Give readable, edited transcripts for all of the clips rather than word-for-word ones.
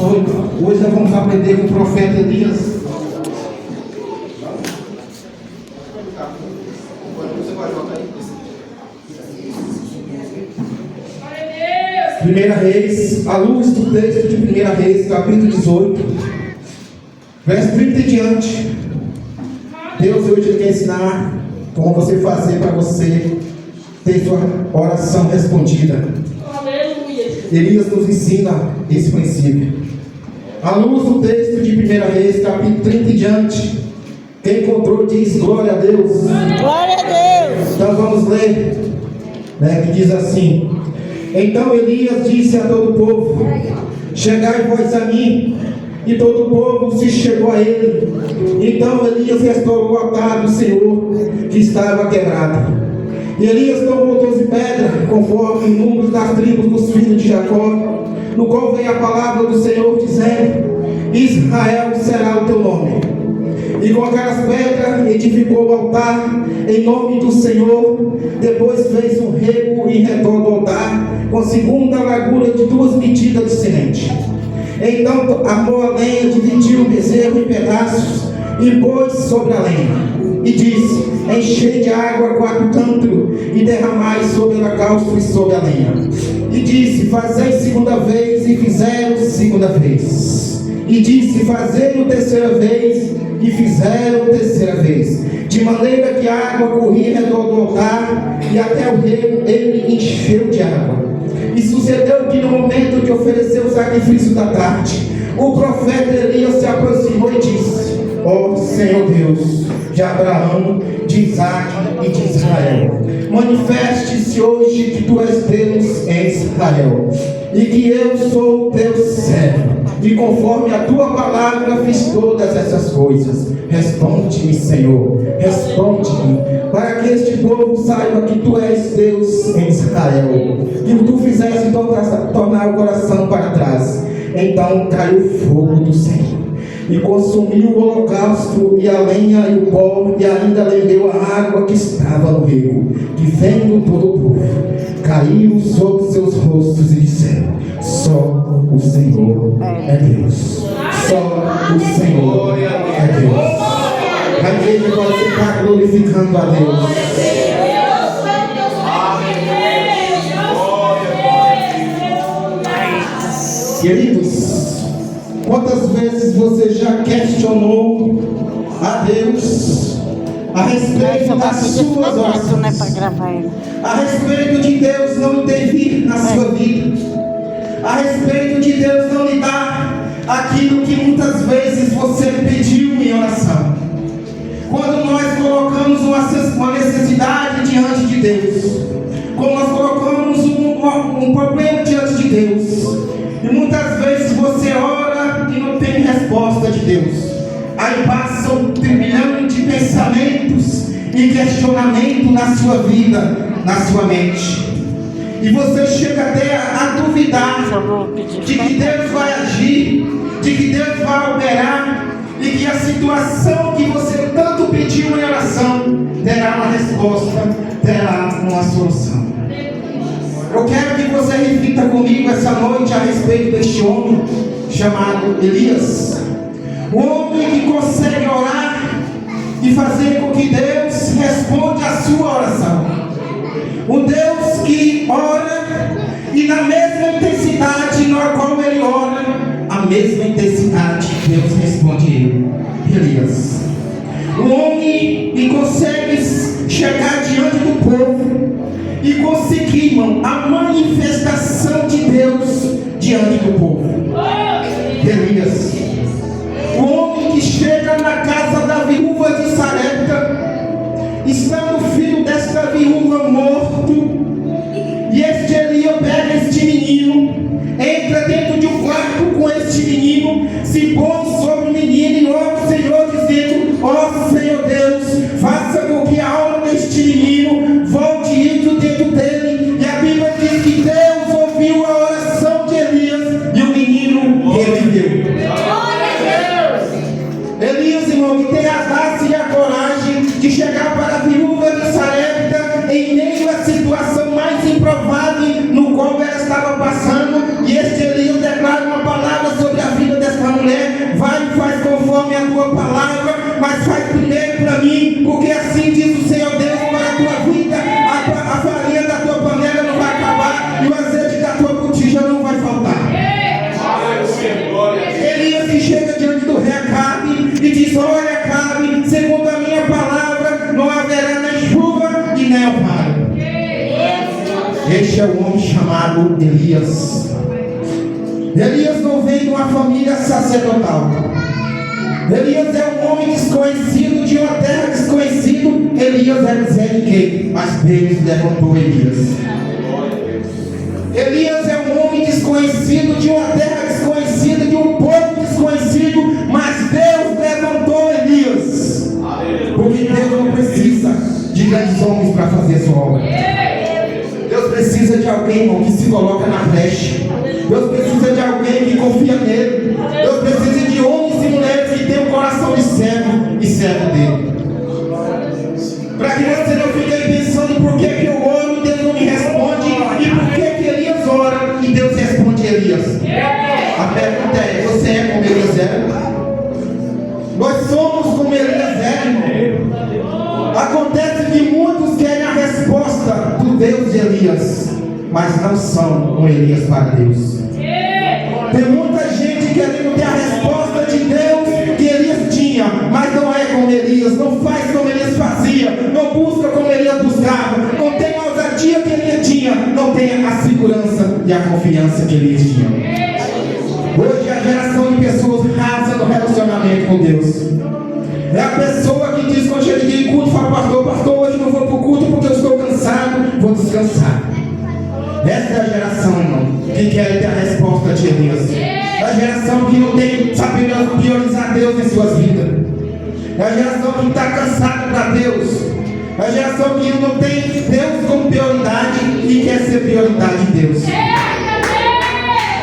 Hoje nós vamos aprender com o profeta Elias. Primeira Reis, à luz do texto de Primeira Reis, capítulo 18, verso 30 e diante. Deus hoje quer ensinar como você fazer para você ter sua oração respondida. Elias nos ensina esse princípio. À luz do texto de 1 Reis, capítulo 30 e diante, quem encontrou diz glória a Deus. Glória a Deus. Então vamos ler, que diz assim: Então Elias disse a todo o povo: Chegai vós a mim. E todo o povo se chegou a ele. Então Elias restaurou o altar do Senhor que estava quebrado. E Elias tomou 12 pedras, conforme o número das tribos dos filhos de Jacó, no qual veio a palavra do Senhor, dizendo: Israel será o teu nome. E com aquelas pedras edificou o altar em nome do Senhor. Depois fez um rego em redor do altar, com segunda largura de 2 medidas de semente. Então armou a lenha, dividiu o bezerro em pedaços e pôs sobre a lenha. E disse: Enchei de água 4 cântaro e derramai sobre o holocausto e sobre a lenha. E disse: Fazei segunda vez, e fizeram segunda vez. E disse: Fazei terceira vez, e fizeram terceira vez. De maneira que a água corria em redor do altar, e até o rego ele encheu de água. E sucedeu que no momento de oferecer o sacrifício da tarde, o profeta Elias se aproximou e disse: Ó Senhor Deus de Abraão, de Isaac e de Israel, manifeste-se hoje que tu és Deus em Israel, e que eu sou o teu servo, e conforme a tua palavra fiz todas essas coisas. Responde-me, Senhor, responde-me, para que este povo saiba que tu és Deus em Israel, e tu fizeste tornar o coração para trás. Então caiu o fogo do Senhor e consumiu o holocausto e a lenha e o pó, e ainda leveu a água que estava no rego, que vendo todo o povo, caiu sobre seus rostos e disseram: Só o Senhor é Deus. Só o Senhor é Deus. A igreja pode ficar glorificando a Deus. Queridos, quantas vezes você já questionou a Deus a respeito das suas orações, a respeito de Deus não intervir na sua vida, a respeito de Deus não lhe dar aquilo que muitas vezes você pediu em oração? Quando nós colocamos uma necessidade diante de Deus, quando nós colocamos um problema diante de Deus, e muitas vezes você ora e não tem resposta de Deus, aí passa um trilhão de pensamentos e questionamento na sua vida, na sua mente, e você chega até a duvidar de que Deus vai agir, de que Deus vai operar, e que a situação que você tanto pediu em oração terá uma resposta, terá uma solução. Eu quero que você reflita comigo essa noite a respeito deste homem chamado Elias. O homem que consegue orar e fazer com que Deus responda a sua oração. O Deus que ora e na mesma intensidade na qual ele ora, a mesma intensidade Deus responde ele. Elias, o homem que consegue chegar diante do povo e conseguir, irmão, a manifestação de Deus diante do povo. Elias, o homem que chega na casa da viúva de Sarepta, estando o filho desta viúva morto, e este Elias pega este menino, entra dentro de um quarto com este menino, se põe sobre o menino e ora ao Senhor, dizendo: Ó Senhor Deus, faça com que a alma deste menino volte into dentro dele. E a Bíblia diz que Deus ouviu a oração de Elias e o menino reviveu. Elias, irmão, que tem a graça e a coragem de chegar para a viúva de Sarepta em meio a situação é o homem chamado Elias. Elias não vem de uma família sacerdotal. Elias é um homem desconhecido, de uma terra desconhecida. Elias é Zé ninguém, mas Deus levantou Elias. Elias é um homem desconhecido, de uma terra desconhecida, de um povo desconhecido, mas Deus levantou Elias. Porque Deus não precisa de grandes homens para fazer a sua obra. Deus precisa de alguém, irmão, que se coloca na brecha. Deus precisa de alguém que confia nele. Deus precisa de homens e mulheres que têm um coração de servo e servo dele. Para que você não fique aí pensando por que eu oro e Deus não me responde, e por que Elias ora e Deus responde Elias. A pergunta é: você é como Elias era? Nós somos como Elias era, irmão. Acontece que muitos querem a resposta do Deus de Elias, mas não são um Elias para Deus. Tem muita gente querendo ter a resposta de Deus que Elias tinha, mas não é como Elias, não faz como Elias fazia, não busca como Elias buscava, não tem a ousadia que Elias tinha, não tem a segurança e a confiança que Elias tinha. Hoje a geração de pessoas rasa no relacionamento com Deus. É a pessoa que diz quando chega de culto, fala: pastor, hoje não vou para o culto porque eu estou cansado, vou descansar. Essa é a geração, irmão, que quer ter a resposta de Elias. É a geração que não tem saber priorizar Deus em suas vidas. É a geração que está cansada para Deus. É a geração que não tem Deus como prioridade e quer ser prioridade de Deus.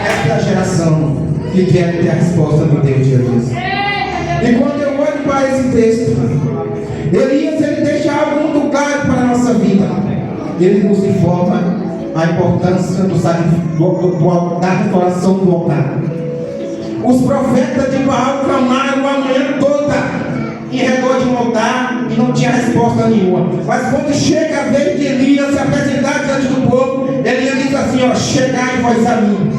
Essa é a geração que quer ter a resposta do Deus de Elias. E quando eu olho para esse texto, Elias, ele deixa algo muito claro para a nossa vida. Ele nos informa a importância da restauração do altar. Os profetas de Baal clamaram a manhã toda em redor de um altar e não tinha resposta nenhuma. Mas quando chega a vez de Elias se apresentar diante do povo, Elias diz assim: ó, chegai vós a mim.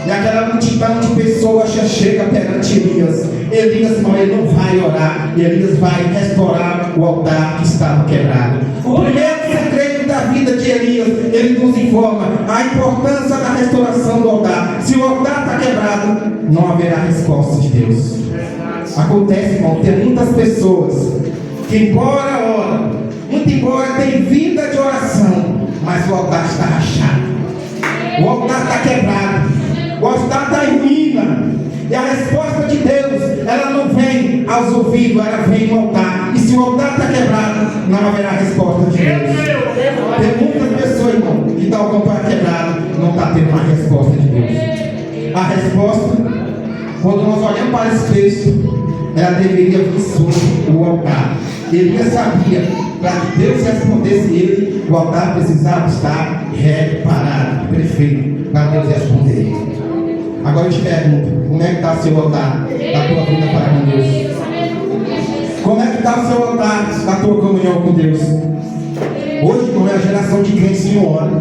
E aquela multidão de pessoas já chega perante Elias. Elias, irmão, ele não vai orar, Elias vai restaurar o altar que estava quebrado. O primeiro segredo da vida de Elias, ele nos informa a importância da restauração do altar. Se o altar está quebrado, não haverá resposta de Deus. Acontece, irmão, tem muitas pessoas que embora oram, muito embora tem vida de oração, mas o altar está rachado, o altar está quebrado, o altar está em ruína. E a resposta de Deus, ela não vem aos ouvidos, ela vem no altar. E se o altar está quebrado, não haverá resposta de Deus. Tem muitas pessoas, irmão, que estão com o altar quebrado, não está tendo uma resposta de Deus. A resposta, quando nós olhamos para esse texto, ela deveria vir sobre o altar. Elias sabia, para que Deus respondesse ele, o altar precisava estar reparado, perfeito, para Deus responder. Agora eu te pergunto: como é que está o seu altar da tua vida para com Deus? Como é que está o seu altar da tua comunhão com Deus? Hoje não é a geração de crentes que não ora.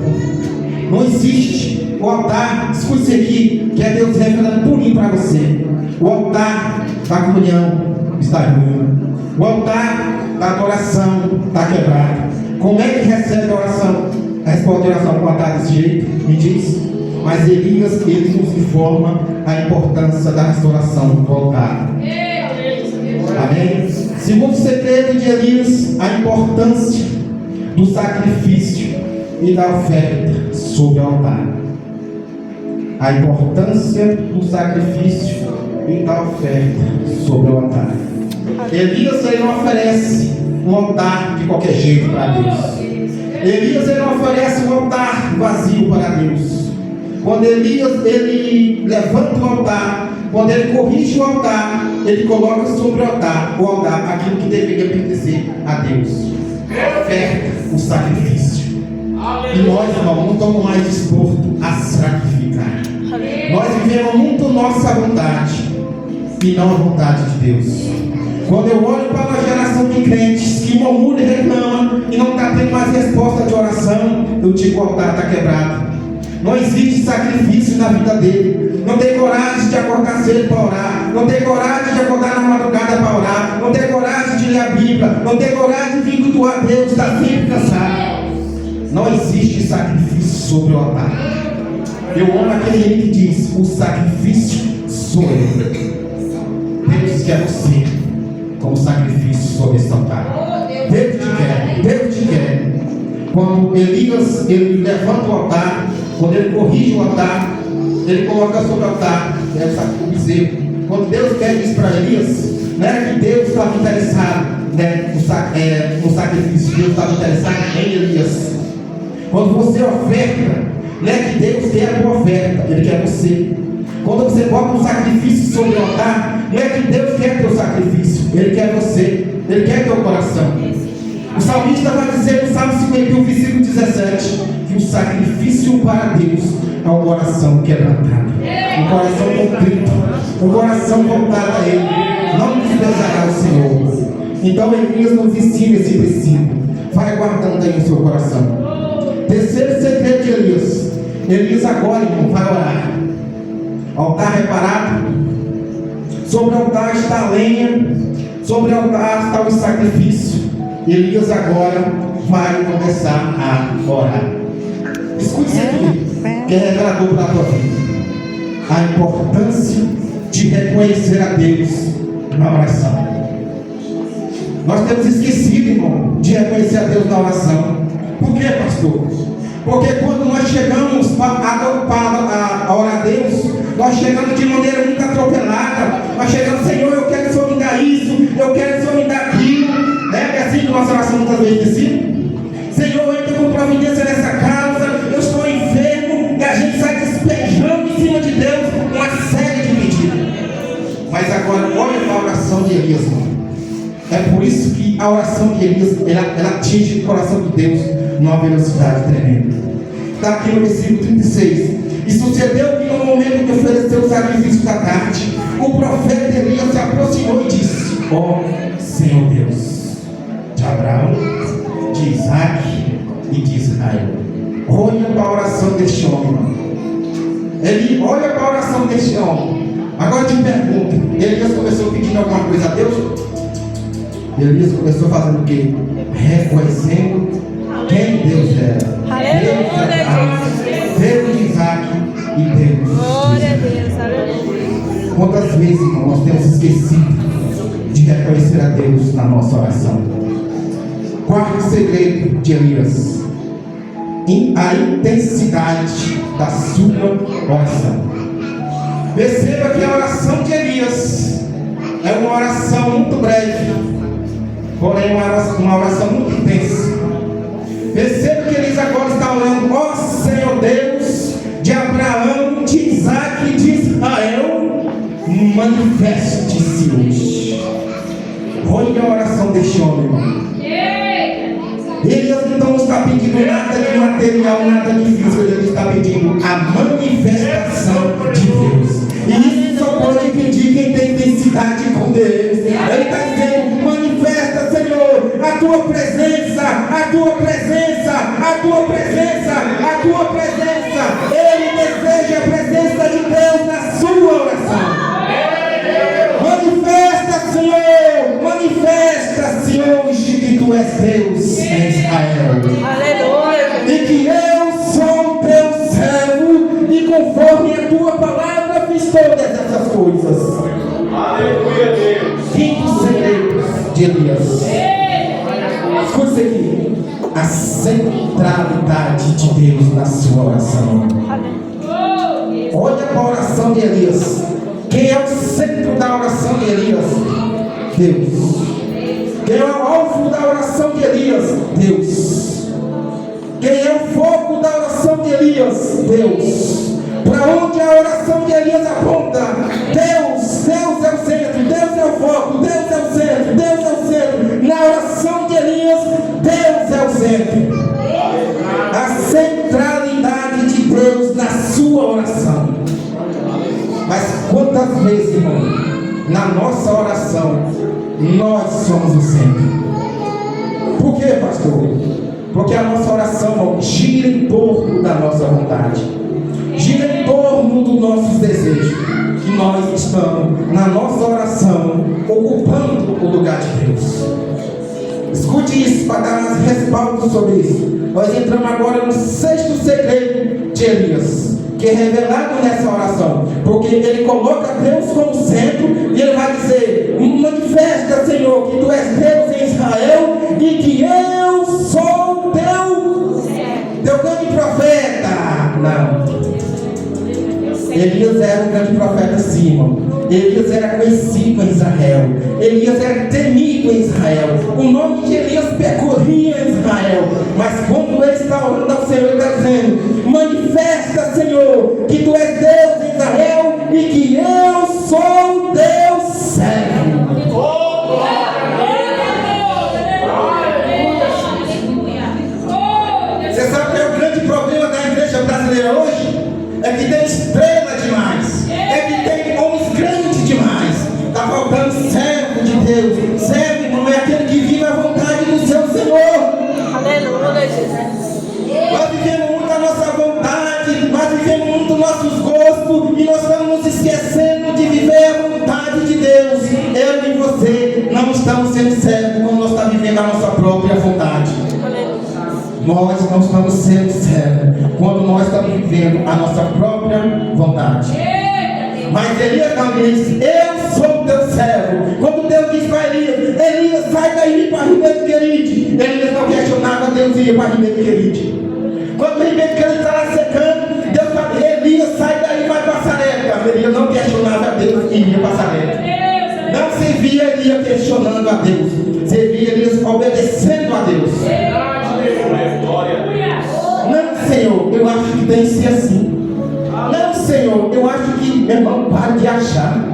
Não existe o altar, escute isso aqui, que é Deus revelando purinho para você. O altar da comunhão está ruim. O altar da adoração está quebrado. Como é que recebe a oração? Responde a oração com o altar desse jeito? Me diz. Mas Elias, ele nos informa a importância da restauração do altar. Amém? Segundo segredo de Elias, a importância do sacrifício e da oferta sobre o altar. A importância do sacrifício e da oferta sobre o altar. Elias, ele não oferece um altar de qualquer jeito para Deus. Elias, ele não oferece um altar vazio para Deus. Quando Elias, ele levanta o altar, quando ele corrige o altar, ele coloca sobre o altar aquilo que deveria pertencer a Deus. Oferta o sacrifício. E nós, irmão, não estamos mais dispostos a sacrificar. Nós vivemos muito nossa vontade e não a vontade de Deus. Quando eu olho para uma geração de crentes que murmuram e reclamam e não está tendo mais resposta de oração, eu digo: o altar está quebrado. Não existe sacrifício na vida dele. Não tem coragem de acordar cedo para orar. Não tem coragem de acordar na madrugada para orar. Não tem coragem de ler a Bíblia. Não tem coragem de vir cultuar a Deus. Está sempre cansado. não existe sacrifício sobre o altar. Eu amo aquele que diz: o sacrifício sou eu. Deus quer você como sacrifício sobre esse altar. Deus te quer, Deus te quer. Quando Elias, ele levanta o altar, quando ele corrige o altar, ele coloca sobre o altar, o bezerro. Quando Deus pede isso para Elias, não era que Deus estava interessado, né, no sacrifício, Deus estava interessado em Elias. Quando você oferta, não é que Deus quer a tua oferta, Ele quer você. Quando você bota um sacrifício sobre o altar, não é que Deus quer teu sacrifício, Ele quer você, Ele quer teu coração. O salmista vai dizer no Salmo 51, versículo 17, que o sacrifício para Deus é um coração quebrantado, um coração contrito, um coração voltado a Ele. Não desprezará o Senhor. Então Elias nos ensina esse princípio. Vai guardando aí no seu coração. Terceiro segredo de Elias. Elias agora, irmão, vai orar. Altar reparado. Sobre o altar está a lenha. Sobre o altar está o sacrifício. Elias agora vai começar a orar. Escute isso aqui, que é revelador para a tua vida. A importância de reconhecer a Deus na oração. Nós temos esquecido, irmão, de reconhecer a Deus na oração. Por quê, pastor? Porque quando nós chegamos a orar a Deus, nós chegamos de maneira muito atropelada. Nós chegamos: Senhor, eu quero que o Senhor me dá isso, eu quero que o Senhor me dá aquilo. É assim que nossa oração muitas vezes decide. Senhor, entra com providência nessa causa, eu estou enfermo, e a gente sai despejando em cima de Deus uma série de pedidos. Mas agora, olha a oração de Elias, irmão. É por isso que a oração de Elias, ela atinge o coração de Deus numa velocidade tremenda. Está aqui no versículo 36. E sucedeu que no momento que ofereceu o sacrifício da tarde, o profeta Elias se aproximou e disse: ó Senhor Deus, de Abraão, de Isaac e de Israel. Olha para a oração deste homem. Ele olha para a oração deste homem. Agora te pergunto: Elias começou pedindo alguma coisa a Deus? Elias começou fazendo o quê? Reconhecendo quem Deus era. Deus de Isaac e Deus. Glória a Deus, aleluia. Quantas vezes, irmão, nós temos esquecido de reconhecer a Deus na nossa oração? Quarto segredo de Elias: a intensidade da sua oração. Perceba que a oração de Elias é uma oração muito breve, porém uma oração muito intensa. Perceba que Elias agora está orando: ó Senhor Deus, de Abraão, de Isaac e de Israel, manifeste-se hoje. Olha a oração deste homem, irmão. Elias não está pedindo nada de material, nada de físico. Ele está pedindo a manifestação de Deus. E isso só pode pedir quem tem intensidade com Deus. Ele está dizendo: manifesta, Senhor, a tua presença, a tua presença, a tua presença, a tua presença. Ele deseja a presença de Deus na sua oração. Manifesta, Senhor, manifesta-se hoje que tu és Deus em Israel. Aleluia. E que eu sou teu servo, e conforme a tua palavra fiz todas essas coisas. Aleluia, Deus. Quinto segredo de Elias. Escute isso aqui: a centralidade de Deus na sua oração. Olha para a oração de Elias. Quem é o centro da oração de Elias? Deus. Quem é o alvo da oração de Elias? Deus. Quem é o foco da oração de Elias? Deus. Para onde a oração de Elias aponta? Deus. Deus é o centro, Deus é o foco, Deus é o centro, Deus é o centro. Na oração de Elias, Deus é o centro. A centralidade de Deus na sua oração. Mas quantas vezes, irmão, na nossa oração, nós somos o centro? Por quê, pastor? Porque a nossa oração, irmão, gira em torno da nossa vontade, gira em torno dos nossos desejos. E nós estamos, na nossa oração, ocupando o lugar de Deus. Escute isso para dar respaldo sobre isso. Nós entramos agora no 6º segredo de Elias, que é revelado nessa oração, porque ele coloca Deus como centro e ele vai dizer: manifesta, Senhor, que tu és Deus em Israel e que eu sou teu grande profeta. Não. Elias era um grande profeta, sim, irmão. Elias era conhecido em Israel. Elias era temido em Israel. O nome de Elias percorria Israel. Mas quando ele está orando ao Senhor, ele está dizendo: manifesta, Senhor, que tu és Deus em Israel e que eu sou Deus servo. Você sabe que é o grande problema da igreja brasileira hoje? É que tem estrela demais. É que tem homens grandes demais. Está faltando servo de Deus. Servo, irmão, é aquele que vive a vontade do seu Senhor. Aleluia, Jesus. Nós vivemos muito a nossa vontade, nós vivemos muito nossos gostos e nós estamos nos esquecendo de viver a vontade de Deus. Eu e você não estamos sendo servos quando nós estamos vivendo a nossa própria vontade. Nós não estamos sendo servos quando nós estamos vivendo a nossa própria vontade. Mas Elias também disse: eu sou teu servo. Quando Deus diz para Elias: Elias, sai daí para Ribeiro Querite, Elias não questionava, Deus ia para Ribeiro Querite. Quando o Ribeiro Querite está lá secando, Deus fala: Elias, sai daí e vai para Sarepta. Elias não questionava a Deus e ia para Sarepta. Não se via Elias questionando a Deus, se via Elias obedecendo a Deus. Não, Senhor, eu acho que tem que ser assim. Não, Senhor, eu acho que, meu irmão, pare de achar.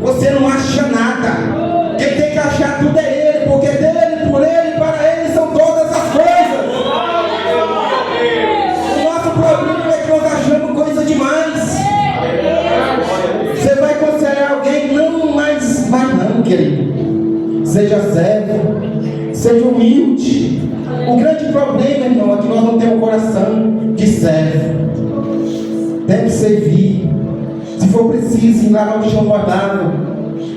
Você não acha nada. Quem tem que achar tudo é Ele, porque dele, por Ele e para Ele são todas as coisas. O nosso problema é que nós achamos coisa demais. Você vai aconselhar alguém? Não, mas não, querido. Seja servo, seja humilde. O grande problema, irmão, é que nós não temos coração de servo. Tem que servir. Se for preciso, lavar o chão guardava.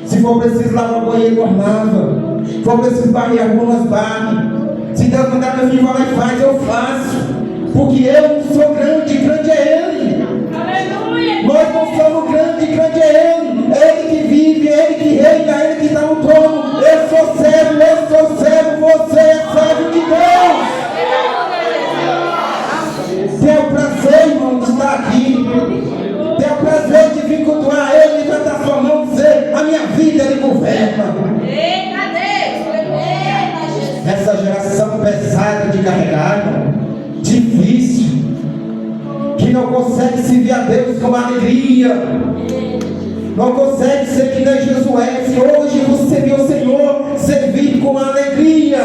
Se for preciso, lavar o banheiro guardava. Se for preciso, barrer a rua, nós barre. Se Deus mandar meu filho vai lá e faz, eu faço. Porque eu não sou grande, grande é Ele. Aleluia. Nós não somos grande, grande é Ele. É Ele que vive, é Ele que reina, é Ele que está no trono. Eu sou servo, você é servo de Deus. Tenha o prazer, irmão, de estar aqui. Tenha o prazer de vir cultuar Ele e levantar sua mão e dizer: a minha vida Ele governa. Essa geração pesada de carregar, irmão, difícil, que não consegue servir a Deus com alegria, não consegue ser que nem Josué. Se hoje você servir o Senhor, servir com alegria.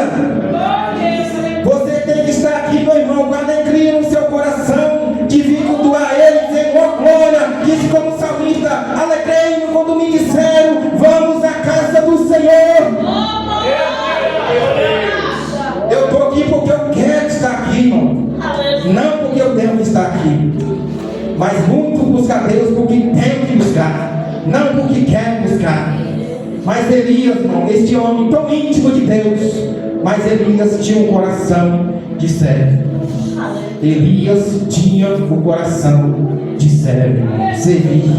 Você tem que estar aqui, meu irmão, com alegria no seu coração, de vir cultuar Ele, dizer: ó glória, disse como salmista: alegrei-me quando me disseram, vamos à casa do Senhor. Eu estou aqui porque eu quero estar aqui, irmão. Não porque eu tenho que estar aqui. Mas muitos buscam Deus porque tem que buscar, não porque quer buscar. Mas Elias, irmão, este homem tão íntimo de Deus, mas Elias tinha um coração de servo. Elias tinha o coração de servo. Servir.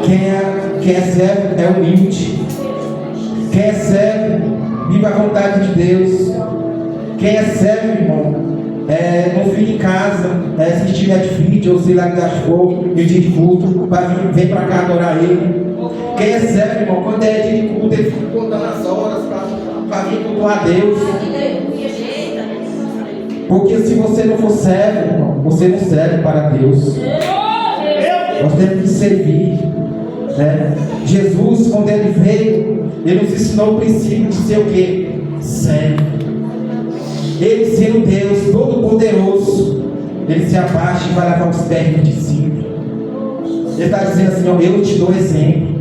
Quem é servo é humilde. Quem é servo vive a vontade de Deus. Quem é servo, irmão, não fica em casa, assistir Netflix ou sei lá que achou, e dia de culto, vem para cá adorar Ele. Quem é servo, irmão, quando é dia de culto, ele fica contando as horas para vir cultuar a Deus. Porque se você não for servo, irmão, você não serve para Deus. Nós temos que servir. Jesus, quando Ele veio, Ele nos ensinou o princípio de ser o quê? Servo. Ele, sendo Deus Todo-Poderoso, Ele se abaixa e vai lavar os pés do discípulo. Ele está dizendo assim: ó, eu te dou exemplo.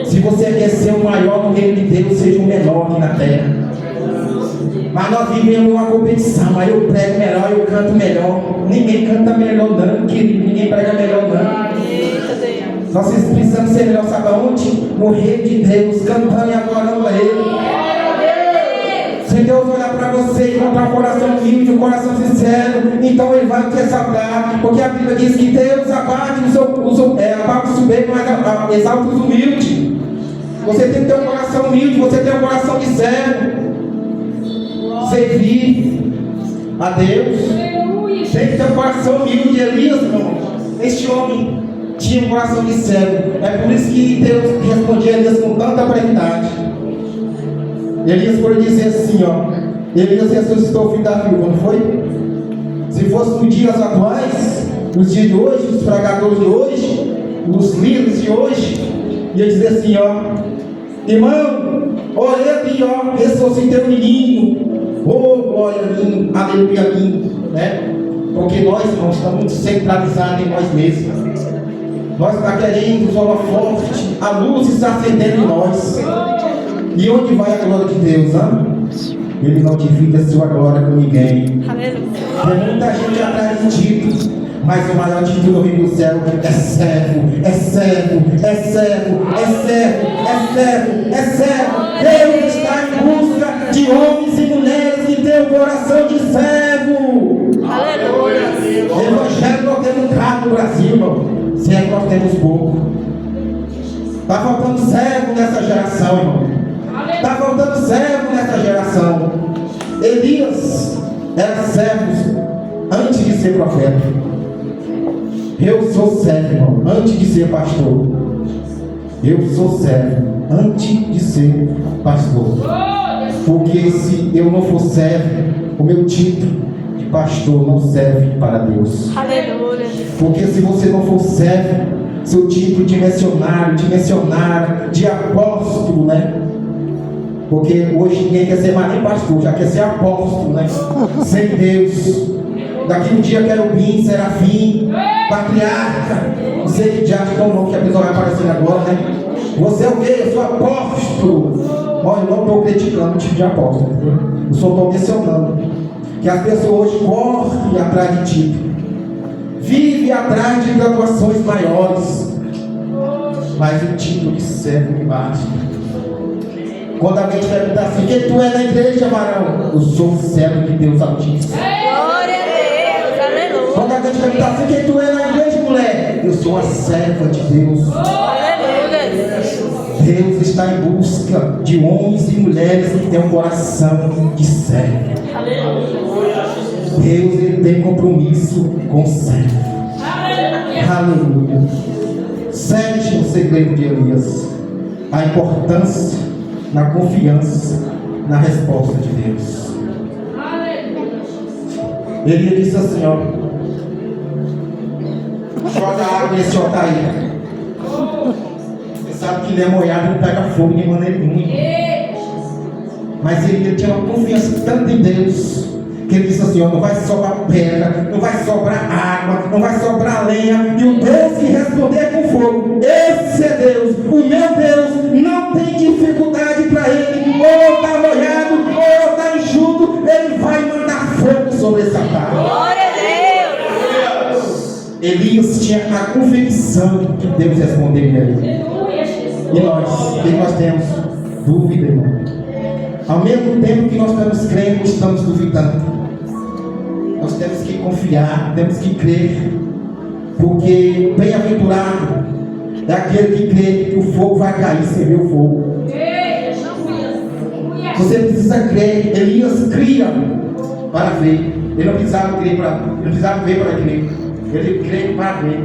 Se você quer ser o maior no reino de Deus, seja o menor aqui na terra. Mas nós vivemos uma competição. Aí eu prego melhor, eu canto melhor. Ninguém canta melhor não, querido. Ninguém prega melhor não. Nós precisamos ser melhor, sabe aonde? No reino de Deus, cantando e adorando a Ele. Se Deus olhar para você e encontrar um coração humilde, um coração sincero, então Ele vai te exaltar, porque a Bíblia diz que Deus abate o soberbo, mas exalta os humildes. Você tem que ter um coração humilde, você tem um coração de servo, servir a Deus. Tem que ter um coração humilde. Elias, irmão, este homem tinha um coração de servo. É por isso que Deus respondia a Elias com tanta brevidade. Elias foi dizer assim, ó: Elias ressuscitou o filho da viúva, não foi? Se fosse nos dias atuais, nos dias de hoje, os pregadores de hoje, os líderes de hoje, ia dizer assim, ó: irmão, olha aqui, ó, ressuscitei o menino, oh glória a mim, aleluia a mim, né? Porque nós, irmãos, estamos muito centralizados em nós mesmos. Nós estamos querendo os holofotes, a luz está acendendo em nós. E onde vai a glória de Deus, hein? Ele não divide a sua glória com ninguém. Tem muita gente atrás de título, mas o maior título no reino do céu é servo, é servo, é servo, é servo, é servo, é servo. Deus está em busca de homens e mulheres que têm o coração de servo. Aleluia. Evangelho nós temos caro no Brasil, irmão. Servo nós temos pouco. Está faltando servo nessa geração, irmão. Está faltando servo nessa geração. Elias era servo antes de ser profeta. Eu sou servo, irmão, antes de ser pastor. Eu sou servo antes de ser pastor. Porque se eu não for servo, o meu título de pastor não serve para Deus. Aleluia. Porque se você não for servo, seu título de missionário, de apóstolo, né? Porque hoje ninguém quer ser mais nem pastor, já quer ser apóstolo, né? Sem Deus. Daqui um dia querubim, serafim, patriarca, não sei que diabo é o nome que a pessoa vai aparecer agora, né? Você é o quê? Eu sou apóstolo. Olha, eu não estou criticando o tipo de apóstolo, entendeu? Eu só estou mencionando que as pessoas hoje correm atrás de título, vivem atrás de graduações maiores, mas o título de servo me basta. Quando alguém te perguntar assim: quem tu é na igreja, varão? Eu sou um servo de Deus Altíssimo. Glória a Deus, aleluia. Quando alguém te perguntar assim: quem tu é na igreja, mulher? Eu sou a serva de Deus. Aleluia. Deus está em busca de homens e mulheres que têm um coração de servo. Deus, ele tem compromisso com o servo. Aleluia. Sétimo segredo de Elias: a importância na confiança na resposta de Deus. Elias disse assim, ó: joga água nesse altar. Você sabe que ele é molhado, não pega fogo de maneira nenhuma. Mas ele tinha uma confiança tanto em Deus, que ele disse assim, ó: não vai sobrar pedra, não vai sobrar água, não vai sobrar lenha, e o Deus que responder com fogo, esse é Deus. O meu Deus não tem dificuldade para ele, ou está molhado, ou está enxuto, ele vai mandar fogo sobre essa terra. Glória a Deus. Elias tinha a convicção que Deus responderia a ele. E nós, o que nós temos? Dúvida, irmão. Ao mesmo tempo que nós estamos crendo, estamos duvidando. Nós temos que confiar, temos que crer, porque bem-aventurado é aquele que crê que o fogo vai cair sem ver o fogo. Você precisa crer. Elias cria para ver. Ele não precisava crer para, ele não precisava ver para crer. Ele crê para ver.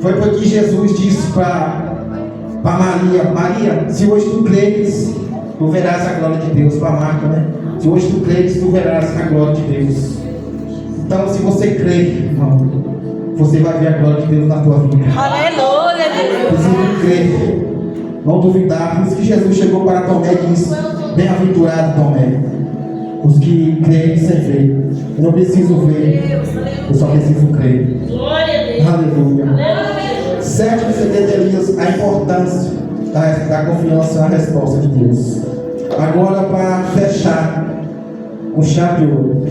Foi porque Jesus disse para Maria: Maria, se hoje tu creres, tu verás a glória de Deus. Para Marta, né? Se hoje tu creres, tu verás a glória de Deus. Então, se você crer, irmão, você vai ver a glória de Deus na tua vida. Aleluia. Precisa crer, não duvidar. Por isso que Jesus chegou para Tomé e disse: bem-aventurado Tomé, os que creem sem ver. Eu não preciso ver, eu só preciso crer. Glória a Deus. Aleluia. Sétimo segredo de Elias: a importância da confiança na resposta de Deus. Agora, para fechar com chave de ouro,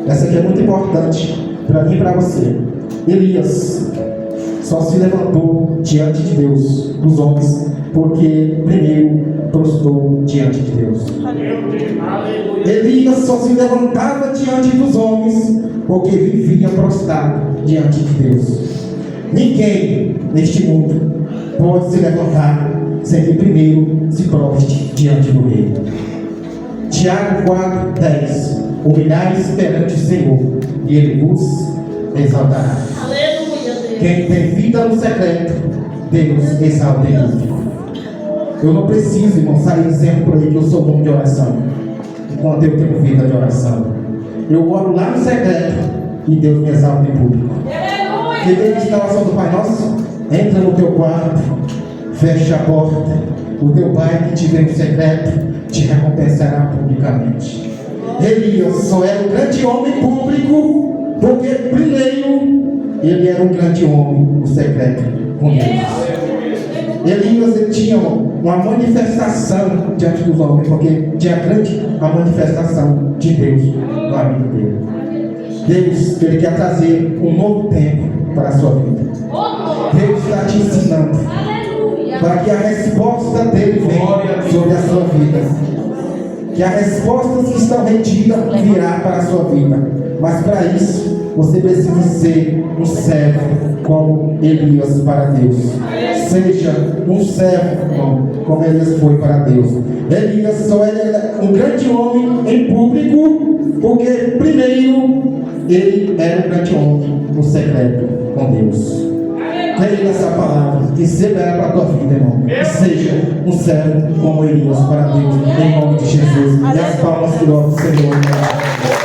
essa aqui é muito importante para mim e para você. Elias só se levantou diante de Deus, dos homens, porque primeiro prostrou diante de Deus. Elias só se levantava diante dos homens, porque vivia prostrado diante de Deus. Ninguém neste mundo pode se levantar sem que primeiro se prostre diante do Rei. Tiago 4:10. Humilhai-vos perante o Senhor, e Ele vos exaltará. Aleluia, Deus. Quem tem vida no secreto, Deus exalta em público. Eu não preciso, irmão, sair dizendo por aí que eu sou bom de oração, enquanto eu tenho vida de oração. Eu oro lá no secreto e Deus me exalta em público. Que Deus está a oração do Pai Nosso? Entra no teu quarto, fecha a porta. O teu Pai que te vê no secreto te recompensará publicamente. Elias só era um grande homem público, porque primeiro ele era um grande homem no secreto com Deus. Elias ele tinha uma manifestação diante dos homens, porque tinha grande a manifestação de Deus no amigo dele. Deus ele quer trazer um novo tempo para a sua vida. Deus está te ensinando para que a resposta dele venha sobre a sua vida. Que as respostas que estão retidas virá para a sua vida. Mas para isso, você precisa ser um servo como Elias para Deus. Seja um servo, irmão, como Elias foi para Deus. Elias só era um grande homem em público, porque primeiro ele era um grande homem no secreto com Deus. Creia nessa palavra e seja para a tua vida, irmão. Que seja um servo como Elias para Deus, em nome de Jesus. E as palmas que louvam o Senhor.